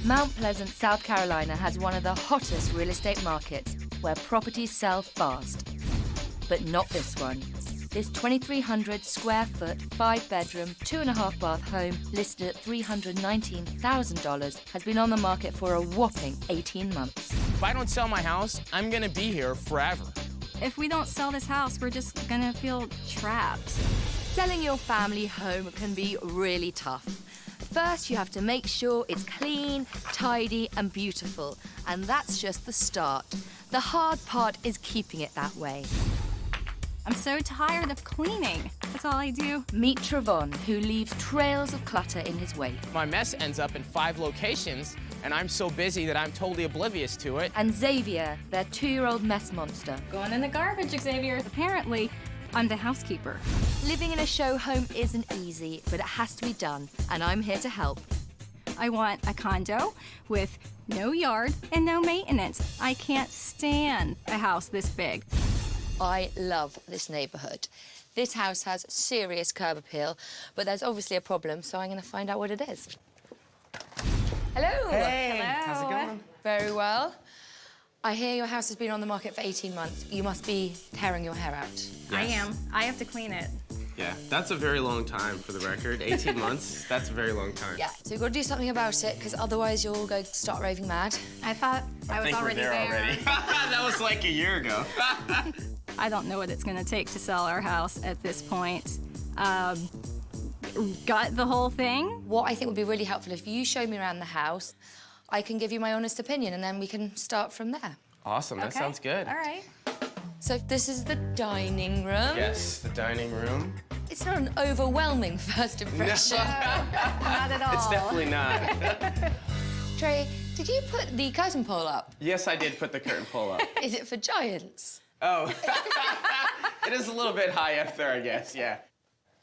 Mount Pleasant, South Carolina has one of the hottest real estate markets where properties sell fast. But not this one. This 2,300 square foot, 5-bedroom, 2.5 bath home listed at $319,000 has been on the market for a whopping 18 months. If I don't sell my house, I'm gonna be here forever. If we don't sell this house, we're just gonna feel trapped. Selling your family home can be really tough. First, you have to make sure it's clean, tidy, and beautiful. And that's just the start. The hard part is keeping it that way. I'm so tired of cleaning. That's all I do. Meet Travon, who leaves trails of clutter in his wake. My mess ends up in 5 locations, and I'm so busy that I'm totally oblivious to it. And Xavier, their 2-year-old mess monster. Going in the garbage, Xavier. Apparently, I'm the housekeeper. Living in a show home isn't easy, but it has to be done, and I'm here to help. I want a condo with no yard and no maintenance. I can't stand a house this big. I love this neighborhood. This house has serious curb appeal, but there's obviously a problem, so I'm going to find out what it is. Hello. Hey, Hello. how's it going? Very well. I hear your house has been on the market for 18 months. You must be tearing your hair out. Yes. I am. I have to clean it. Yeah, that's a very long time for the record. 18 months, that's a very long time. Yeah, so you've got to do something about it, because otherwise you'll go start raving mad. I thought I was already there. already. That was like a year ago. I don't know what it's going to take to sell our house at this point. Got the whole thing? What I think would be really helpful, if you show me around the house, I can give you my honest opinion, and then we can start from there. Awesome, that sounds good. All right. So this is the dining room. Yes, the dining room. It's not an overwhelming first impression. Not at all. It's definitely not. Trey, did you put the curtain pole up? Yes, I did put the curtain pole up. Is it for giants? Oh. It is a little bit high up there, I guess, yeah.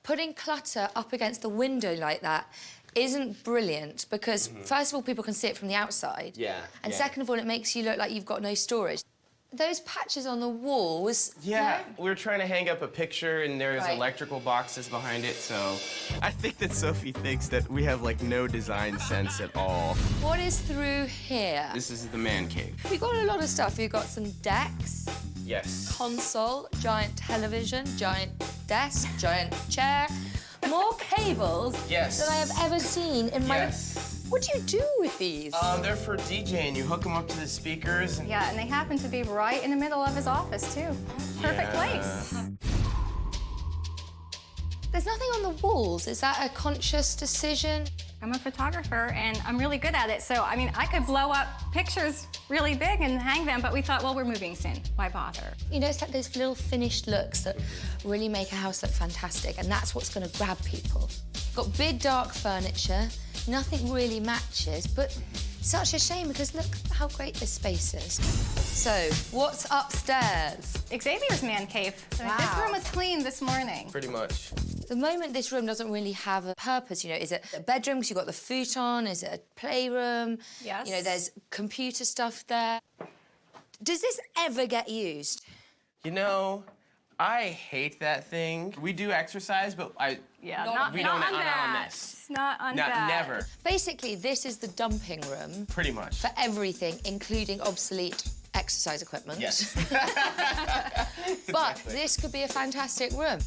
Putting clutter up against the window like that isn't brilliant because, first of all, people can see it from the outside. Yeah, And yeah. second of all, it makes you look like you've got no storage. Those patches on the walls... Yeah, we were trying to hang up a picture and there's Right. electrical boxes behind it, so... I think that Sofie thinks that we have, like, no design sense at all. What is through here? This is the man cave. We've got a lot of stuff. We've got some decks, Yes. console, giant television, giant desk, giant chair, more cables Yes. than I have ever seen in my... Yes. What do you do with these? They're for DJing. You hook them up to the speakers and... Yeah, and they happen to be right in the middle of his office, too. Perfect place. There's nothing on the walls. Is that a conscious decision? I'm a photographer, and I'm really good at it. So, I mean, I could blow up pictures really big and hang them, but we thought, well, we're moving soon. Why bother? You know, it's like those little finished looks that really make a house look fantastic, and that's what's going to grab people. Got big, dark furniture. Nothing really matches, but such a shame because look how great this space is. So, what's upstairs? Xavier's man cave. Wow. This room was cleaned this morning. Pretty much. At the moment, this room doesn't really have a purpose. You know, is it a bedroom because you've got the futon? Is it a playroom? Yes. You know, there's computer stuff there. Does this ever get used? You know, I hate that thing. We do exercise, but Yeah, we not don't on on that. this. Not on No, that. never. Basically, this is the dumping room Pretty much. for everything, including obsolete exercise equipment. Yes. But Exactly. this could be a fantastic room.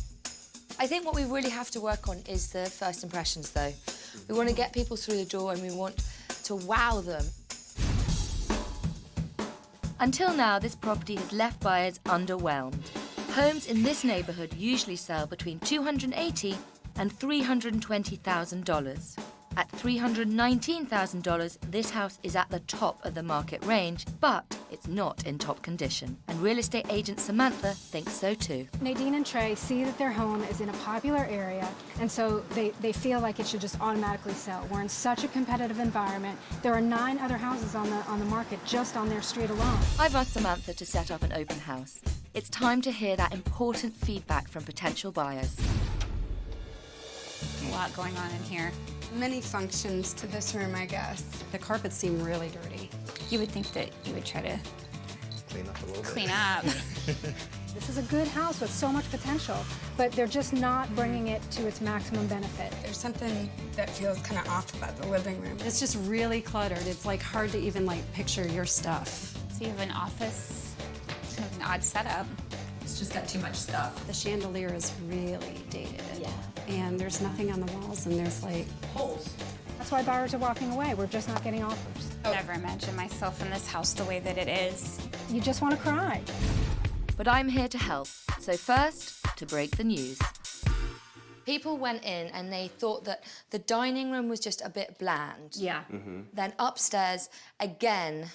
I think what we really have to work on is the first impressions, though. We want to get people through the door and we want to wow them. Until now, this property has left buyers underwhelmed. Homes in this neighborhood usually sell between $280,000 and $320,000. At $319,000, this house is at the top of the market range, but it's not in top condition. And real estate agent Samantha thinks so too. Nadine and Trey see that their home is in a popular area, and so they feel like it should just automatically sell. We're in such a competitive environment. There are 9 other houses on the market just on their street alone. I've asked Samantha to set up an open house. It's time to hear that important feedback from potential buyers. A lot going on in here. Many functions to this room, I guess. The carpets seem really dirty. You would think that you would try to Clean up a little bit. clean up. This is a good house with so much potential, but they're just not bringing it to its maximum benefit. There's something that feels kind of off about the living room. It's just really cluttered. It's like hard to even like picture your stuff. So you have an office, kind of an odd setup. It's just got too much stuff. The chandelier is really dated. Yeah. And there's nothing on the walls, and there's like Holes. That's why buyers are walking away. We're just not getting offers. I never imagine myself in this house the way that it is. You just want to cry. But I'm here to help. So first, to break the news. People went in and they thought that the dining room was just a bit bland. Yeah. Then upstairs, again,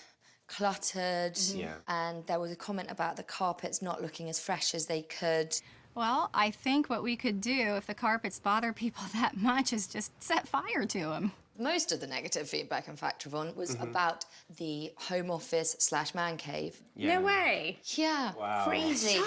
cluttered. Yeah. And there was a comment about the carpets not looking as fresh as they could. Well, I think what we could do if the carpets bother people that much is just set fire to them. Most of the negative feedback, in fact, Travon, was about the home office / man cave. Yeah. No way. Yeah, Wow. crazy.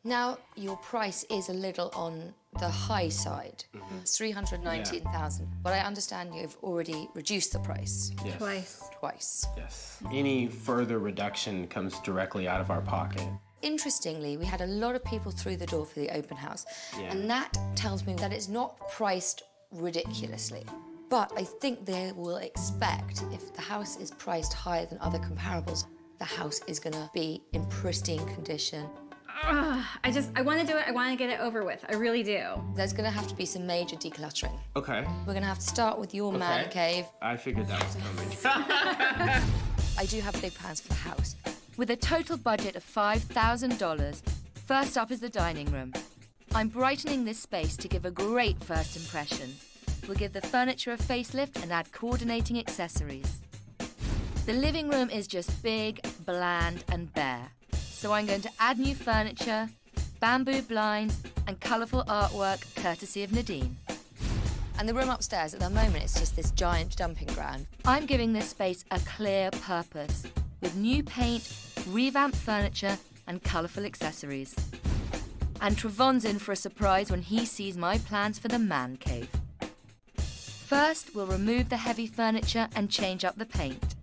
Now, your price is a little on the high side. It's $319,000. But I understand you've already reduced the price Yes. twice. Yes. Any further reduction comes directly out of our pocket. Interestingly, we had a lot of people through the door for the open house. Yeah. And that tells me that it's not priced ridiculously. But I think they will expect if the house is priced higher than other comparables, the house is going to be in pristine condition. I want to do it. I want to get it over with. I really do. There's going to have to be some major decluttering. Okay. We're going to have to start with your man cave. I figured that was coming. I do have big plans for the house. With a total budget of $5,000, first up is the dining room. I'm brightening this space to give a great first impression. We'll give the furniture a facelift and add coordinating accessories. The living room is just big, bland, and bare. So I'm going to add new furniture, bamboo blinds, and colourful artwork courtesy of Nadine. And the room upstairs, at the moment, it's just this giant dumping ground. I'm giving this space a clear purpose, with new paint, revamped furniture, and colourful accessories. And Travon's in for a surprise when he sees my plans for the man cave. First, we'll remove the heavy furniture and change up the paint.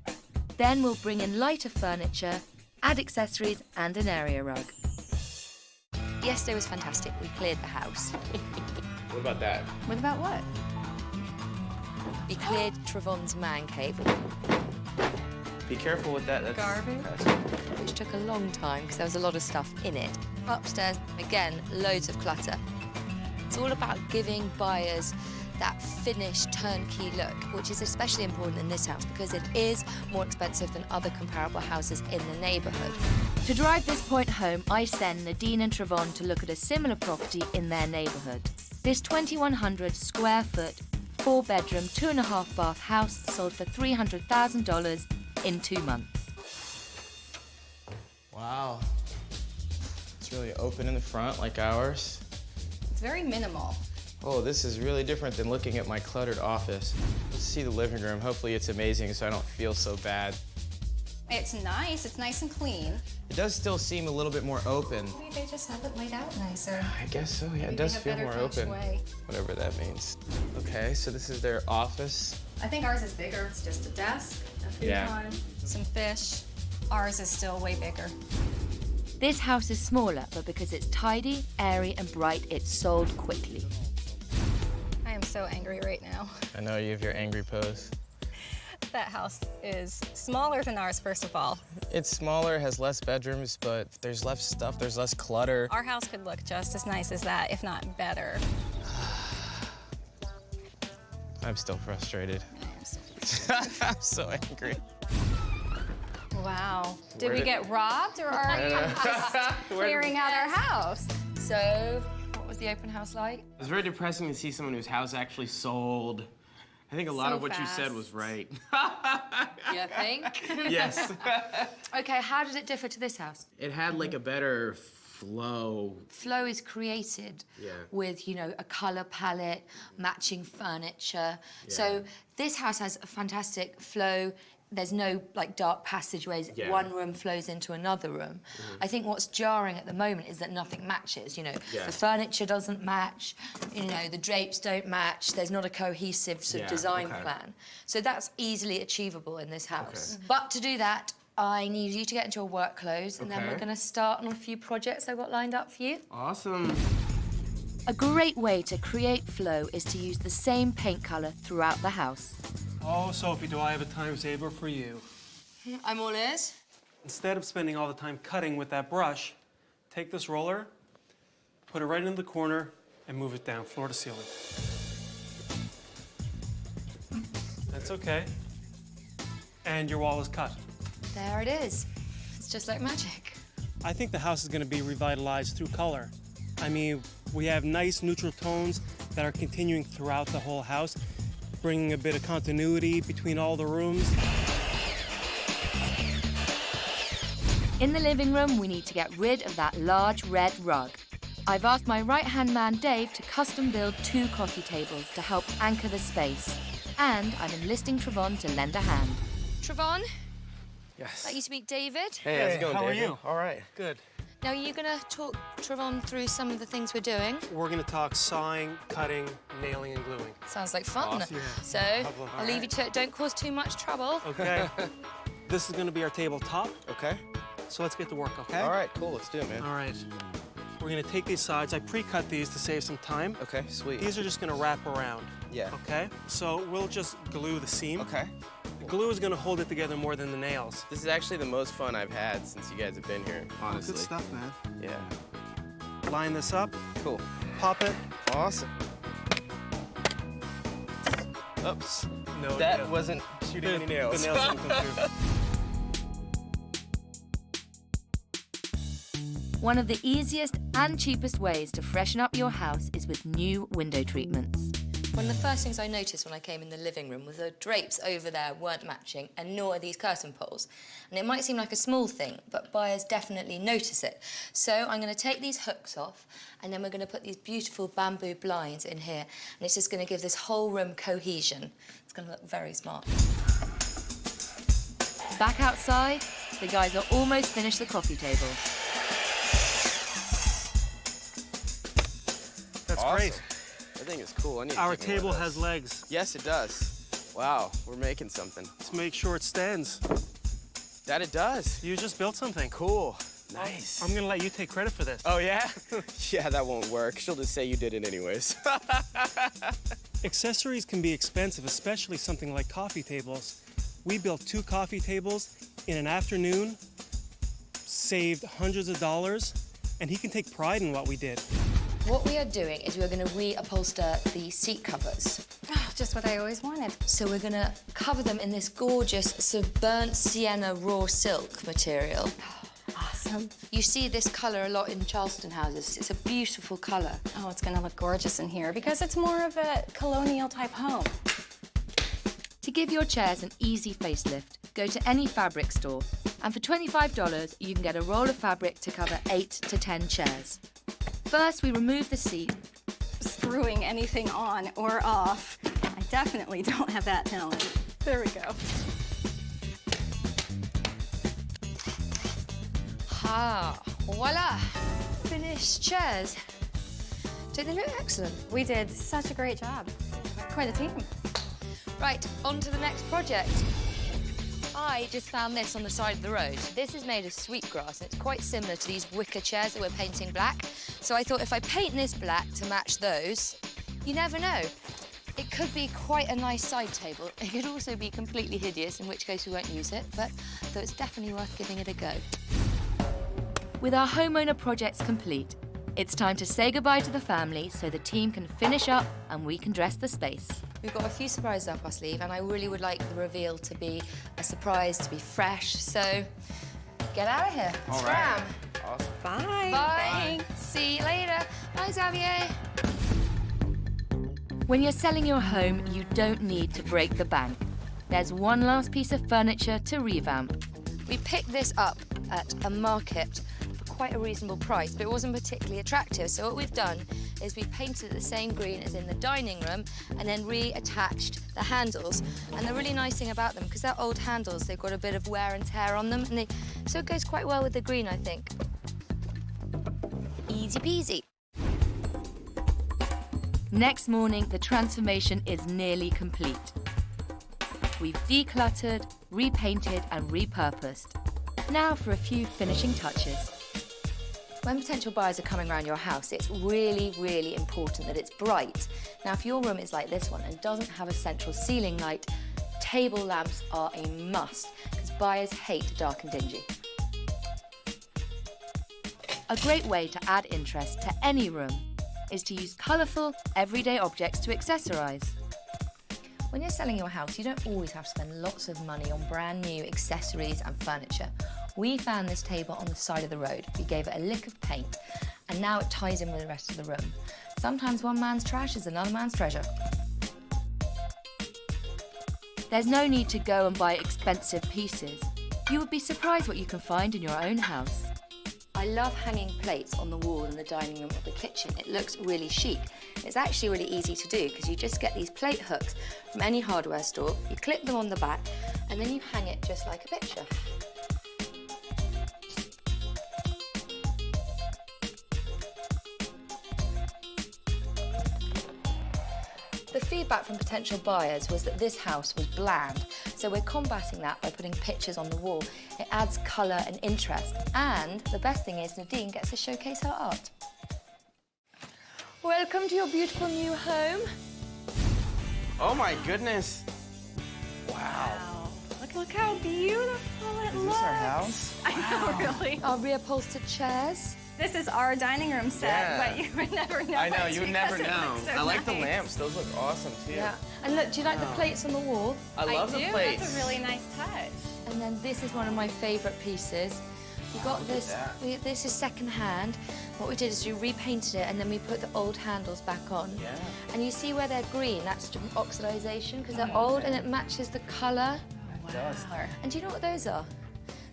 Then we'll bring in lighter furniture, add accessories, and an area rug. Yesterday was fantastic. We cleared the house. What about that? What about what? We cleared Travon's man cave, Be careful with that. That's Garbage. which took a long time because there was a lot of stuff in it. Upstairs, again, loads of clutter. It's all about giving buyers that finished turnkey look, which is especially important in this house because it is more expensive than other comparable houses in the neighbourhood. To drive this point home, I send Nadine and Travon to look at a similar property in their neighbourhood. This 2,100 square foot, 4-bedroom, 2.5 bath house sold for $300,000 in 2 months. Wow. It's really open in the front like ours. It's very minimal. Oh, this is really different than looking at my cluttered office. Let's see the living room. Hopefully it's amazing so I don't feel so bad. It's nice. It's nice and clean. It does still seem a little bit more open. Maybe they just have it laid out nicer. I guess so, yeah, Maybe it does have feel better more feng open. shui. Whatever that means. Okay, so this is their office. I think ours is bigger. It's just a desk, a Yeah. futon, some fish. Ours is still way bigger. This house is smaller, but because it's tidy, airy, and bright, it's sold quickly. I am so angry right now. I know you have your angry pose. That house is smaller than ours, first of all. It's smaller, has less bedrooms, but there's less stuff, there's less clutter. Our house could look just as nice as that, if not better. I'm still frustrated. I'm so angry. Wow. Did Where we did- get robbed, or are you just clearing out our house? So, what was the open house like? It was very depressing to see someone whose house actually sold. I think a lot So of what you said was fast. right. You think? Yes. Okay, how did it differ to this house? It had like a better flow. Flow is created Yeah. with, a colour palette, matching furniture. So this house has a fantastic flow. There's no dark passageways. Yeah. One room flows into another room. I think what's jarring at the moment is that nothing matches. Yeah. The furniture doesn't match. The drapes don't match. There's not a cohesive sort of Yeah, design okay. plan. So that's easily achievable in this house. But to do that, I need you to get into your work clothes, and then we're going to start on a few projects I've got lined up for you. Awesome. A great way to create flow is to use the same paint colour throughout the house. Oh, Sophie, do I have a time saver for you? I'm all ears. Instead of spending all the time cutting with that brush, take this roller, put it right into the corner, and move it down, floor to ceiling. That's okay. And your wall is cut. There it is. It's just like magic. I think the house is going to be revitalized through color. I mean, we have nice neutral tones that are continuing throughout the whole house, bringing a bit of continuity between all the rooms. In the living room, we need to get rid of that large red rug. I've asked my right-hand man, Dave, to custom build 2 coffee tables to help anchor the space. And I'm enlisting Travon to lend a hand. Travon, Yes. like you to meet David. Hey, how's it going, how are David? you? All right. Good. Now, you're going to talk Travon through some of the things we're doing. We're going to talk sawing, cutting, nailing, and gluing. Sounds like fun. Awesome. Yeah. So, problem. I'll leave you to it. Don't cause too much trouble. Okay. This is going to be our tabletop, Okay. so let's get to work, okay? All right, cool. Let's do it, man. All right. We're going to take these sides. I pre-cut these to save some time. Okay, sweet. These are just going to wrap around. Yeah. Okay? So we'll just glue the seam. Okay. The glue is going to hold it together more than the nails. This is actually the most fun I've had since you guys have been here, honestly. Good stuff, man. Yeah. Line this up, Cool. pop it. Awesome. Oops. No, That yeah. wasn't shooting any nails. The nails didn't come through. One of the easiest and cheapest ways to freshen up your house is with new window treatments. One of the first things I noticed when I came in the living room was the drapes over there weren't matching, and nor are these curtain poles. And it might seem like a small thing, but buyers definitely notice it. So I'm going to take these hooks off, and then we're going to put these beautiful bamboo blinds in here, and it's just going to give this whole room cohesion. It's going to look very smart. Back outside, the guys are almost finished the coffee table. That's Awesome. great. I think it's cool. I need to Our take one of table those. has legs. Yes, it does. Wow, we're making something. Let's make sure it stands. That it does. You just built something. Cool. Nice. I'm going to let you take credit for this. Oh, yeah? Yeah, that won't work. She'll just say you did it anyways. Accessories can be expensive, especially something like coffee tables. We built 2 coffee tables in an afternoon, saved hundreds of dollars, and he can take pride in what we did. What we are doing is we're going to reupholster the seat covers. Oh, just what I always wanted. So we're going to cover them in this gorgeous sort of burnt sienna raw silk material. Awesome. You see this colour a lot in Charleston houses. It's a beautiful colour. Oh, it's gonna look gorgeous in here because it's more of a colonial type home. To give your chairs an easy facelift, go to any fabric store, and for $25 you can get a roll of fabric to cover 8 to 10 chairs. First, we remove the seat. Screwing anything on or off. I definitely don't have that talent. There we go. Ah, voila! Finished chairs. Don't they look excellent? We did such a great job. Quite a team. Right, on to the next project. I just found this on the side of the road. This is made of sweetgrass, and it's quite similar to these wicker chairs that we're painting black. So I thought if I paint this black to match those, you never know. It could be quite a nice side table. It could also be completely hideous, in which case we won't use it, but though it's definitely worth giving it a go. With our homeowner projects complete, it's time to say goodbye to the family so the team can finish up and we can dress the space. We've got a few surprises up our sleeve, and I really would like the reveal to be a surprise, to be fresh, so get out of here. All Scram. right. Awesome. Bye. Bye. See you later. Bye, Xavier. When you're selling your home, you don't need to break the bank. There's one last piece of furniture to revamp. We picked this up at a market for quite a reasonable price, but it wasn't particularly attractive. So what we've done is we painted it the same green as in the dining room and then reattached the handles. And the really nice thing about them, because they're old handles, they've got a bit of wear and tear on them, and so it goes quite well with the green, I think. Easy peasy. Next morning, the transformation is nearly complete. We've decluttered, repainted and repurposed. Now for a few finishing touches. When potential buyers are coming around your house, it's really, really important that it's bright. Now, if your room is like this one and doesn't have a central ceiling light, table lamps are a must, because buyers hate dark and dingy. A great way to add interest to any room is to use colourful, everyday objects to accessorise. When you're selling your house, you don't always have to spend lots of money on brand new accessories and furniture. We found this table on the side of the road. We gave it a lick of paint, and now it ties in with the rest of the room. Sometimes one man's trash is another man's treasure. There's no need to go and buy expensive pieces. You would be surprised what you can find in your own house. I love hanging plates on the wall in the dining room or the kitchen. It looks really chic. It's actually really easy to do because you just get these plate hooks from any hardware store, you clip them on the back, and then you hang it just like a picture. The feedback from potential buyers was that this house was bland, so we're combating that by putting pictures on the wall. It adds colour and interest, and the best thing is Nadine gets to showcase her art. Welcome to your beautiful new home. Oh my goodness. Wow. Look how beautiful it looks. Is this our house? I know, really. Our reupholstered chairs. This is our dining room set, Yeah. but you would never know. I know, it you would because never it know. looks so I like the nice. lamps. Those look awesome too. Yeah. And look, do you like the plates on the wall? I love the plates. That's a really nice touch. And then this is one of my favourite pieces. We got this, this is second hand. What we did is we repainted it and then we put the old handles back on. Yeah. And you see where they're green, that's from oxidization because they're old and it matches the colour. It does. And do you know what those are?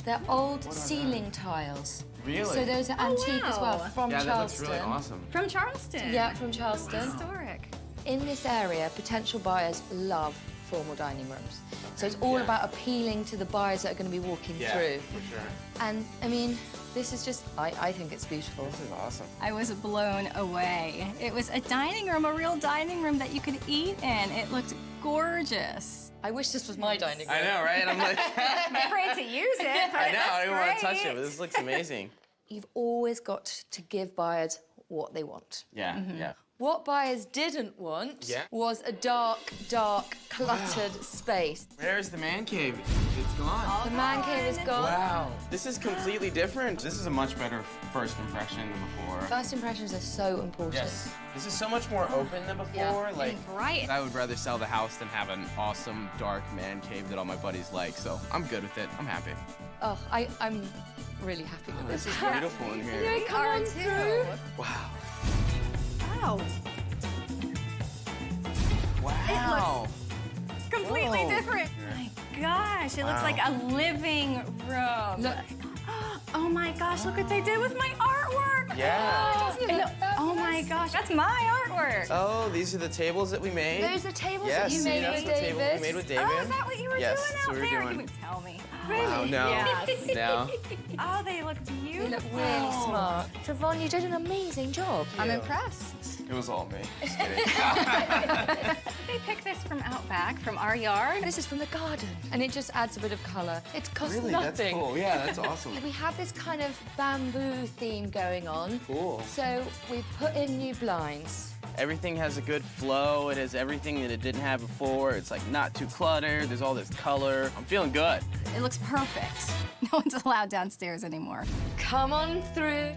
They're old ceiling tiles. Really? So those are antique as well, wow. from Yeah, that looks Charleston. really awesome. From Charleston. Yeah, from Charleston. Historic. In this area, potential buyers love formal dining rooms. So it's all about appealing to the buyers that are going to be walking through. For sure. And I mean, this is just, I think it's beautiful. This is awesome. I was blown away. It was a dining room, a real dining room that you could eat in. It looked gorgeous. I wish this was my dining room. I know, right? I'm like, I'm afraid to use it, but I know, I that's don't want to touch great. it, but this looks amazing. You've always got to give buyers what they want. Yeah, yeah. What buyers didn't want was a dark, cluttered space. Where's the man cave? It's gone. The man cave is gone. Wow. This is completely different. This is a much better first impression than before. First impressions are so important. Yes. This is so much more open than before. Yeah. Like, Bright. I would rather sell the house than have an awesome dark man cave that all my buddies like. So I'm good with it. I'm happy. Oh, I'm really happy with this. This is beautiful in here. Yeah, come on through. Wow. Wow. Wow. Completely Whoa. different. Oh my gosh, it looks like a living room. Look. Oh my gosh, look what they did with my artwork. Yeah. Oh my gosh, that's my artwork. Oh, these are the tables that we made. Those are tables Yes, that you made that's with the table David. we made with David. Oh, is that what you were Yes, doing that's out what we were there? doing. You would tell me. Wow, no. Yes. No. Oh, they look beautiful. You look really smart. Travon, you did an amazing job. I'm impressed. It was all me. Just kidding. They picked this from out back, from our yard. This is from the garden, and it just adds a bit of colour. It costs Really? nothing. That's cool. Yeah, that's awesome. We have this kind of bamboo theme going on. Cool. So we've put in new blinds. Everything has a good flow. It has everything that it didn't have before. It's like not too cluttered. There's all this color. I'm feeling good. It looks perfect. No one's allowed downstairs anymore. Come on through.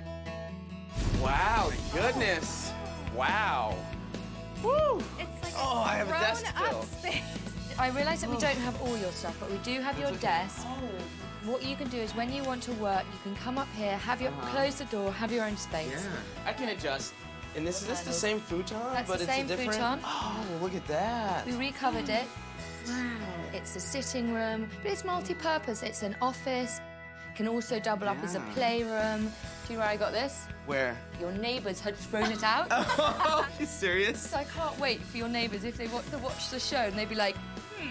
Wow, goodness. Wow. Woo. It's like Oh, I have a desk grown-up still. space. I realise that we don't have all your stuff, but we do have your desk. What you can do is when you want to work, you can come up here, have your close the door, have your own space. I can adjust. And this is this the same futon? That's but the it's same a different... futon. Oh, look at that. We recovered it. Wow. It's a sitting room, but it's multi-purpose. It's an office. Can also double up as a playroom. Do you know where I got this? Where? Your neighbours had thrown it out. Are you serious? So I can't wait for your neighbours if they want to watch the show and they'd be like,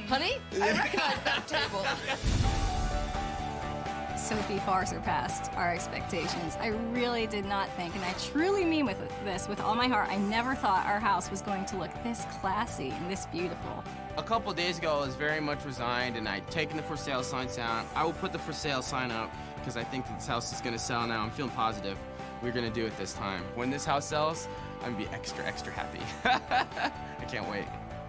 honey, I recognise that table. Sofie far surpassed our expectations. I really did not think, and I truly mean this with all my heart, I never thought our house was going to look this classy and this beautiful. A couple days ago, I was very much resigned, and I'd taken the for sale signs down. I would put the for sale sign up, because I think that this house is gonna sell now. I'm feeling positive we're gonna do it this time. When this house sells, I'm gonna be extra, extra happy. I can't wait.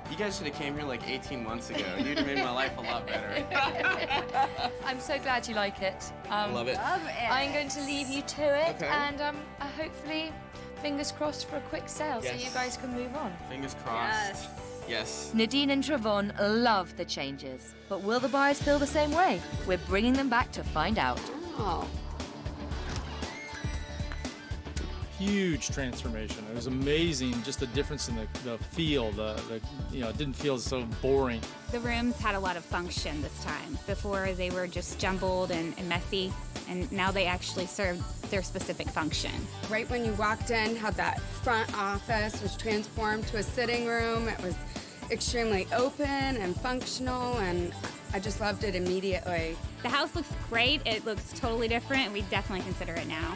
You guys should have came here like 18 months ago. You'd have made my life a lot better. I'm so glad you like it. I love it. I'm going to leave you to it, Okay. and hopefully, fingers crossed for a quick sale so Yes. you guys can move on. Fingers crossed. Yes. Nadine and Travon love the changes, but will the buyers feel the same way? We're bringing them back to find out. Oh. Huge transformation. It was amazing, just the difference in the feel. It didn't feel so boring. The rooms had a lot of function this time. Before they were just jumbled and messy, and now they actually serve their specific function. Right when you walked in, how that front office was transformed to a sitting room. It was extremely open and functional, and I just loved it immediately. The house looks great. It looks totally different, and we definitely consider it now.